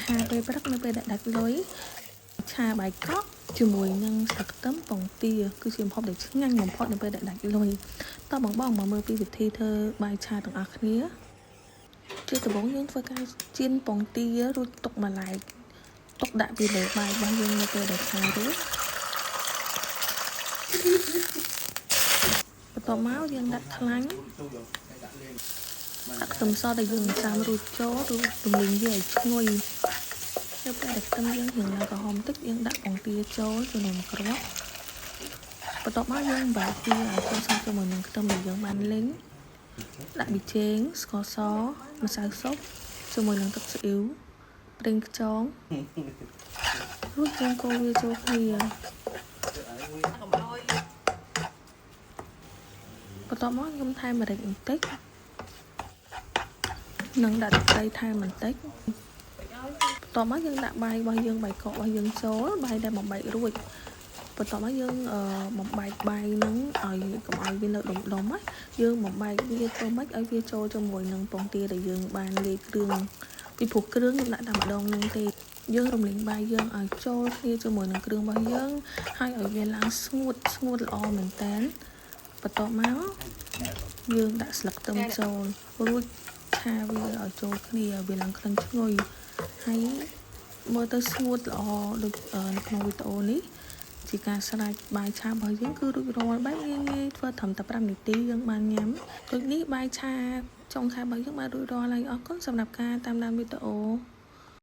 ហាពេលព្រឹកនៅពេលដែលដាច់លុយឆាបាយកកជាមួយនឹងស្លឹកខ្ទឹមពងទាគឺជាម្ហូបដែលឆ្ងាញ់បំផុតនៅពេលដែលដាច់លុយតបងមកមើលពីវិធីធ្វើបាយឆាទាំងអស់គ្នាជាដំបូងយើងធ្វើការចៀនពងទារួចទុកមួយឡែកទុកដាក់ពីលើបាយរបស់យើងនៅពេលដែលឆារួចបន្ទាប់មកយើងដាក់ខ្លាញ់ដាក់ខ្ទឹមសដែលយើងចាំរួចចូលរួចរំលីងវាឲ្យឈ្ងុយនៅពេលដែលខ្ទឹមយើងរៀងឡើងក្រហមតិចយើងដាក់ពងទាចូលជាមួយមួយគ្រាប់បន្ទាប់មកយើងបាច់វាឲ្យចូលស្ងោរជាមួយនឹងខ្ទឹមដែលយើងបានលីងដាក់ប៊ីចេងស្ករសម្សៅស៊ុបជាមួយនឹងទឹកស៊ីអ៊ីវប្រេងខ្យងរួចយើងកូរវាចូលគ្នាបន្ទាប់មកខ្ញុំថែមម្រេចបន្តិចនិងដាក់ទឹកត្រីថែមបន្តិចបន្ទាប់មកយើងដាក់បាយរបស់យើងបាយកករបស់យើងចូលបាយដែលបំបែករួចបន្ទាប់មកយើងបំបែកបាយហ្នឹងឲ្យកុំឲ្យវានៅដុំៗណាយើងបំបែកវាទៅមិនឲ្យវាចូលជាមួយនឹងពងទាដែលយើងបានលាយគ្រឿងពីព្រោះគ្រឿងយើងដាក់តែម្ដងហ្នឹងទេយើងរំលីងបាយយើងឲ្យចូលគ្នាជាមួយនឹងគ្រឿងរបស់យើងហើយឲ្យវាឡើងស្ងួតល្អមែនតើបន្ទាប់មកយើងដាក់ស្លឹកខ្ទឹមចូលរួចឆាវាឲ្យចូលគ្នាឲ្យវាឡើងក្លិនឈ្ងុយហើយមើលទៅស្ងួតល្អដូចនៅក្នុងវីដេអូនេះជាការស្រេចបាយឆារបស់យើងគឺរួចរាល់បែបងាយធ្វើត្រឹមតែ5នាទីយើងបានញ៉ាំដូចនេះបាយឆាចុងខែរបស់យើងបានរួចរាល់ហើយអរគុណសម្រាប់ការតាមដានវីដេអូ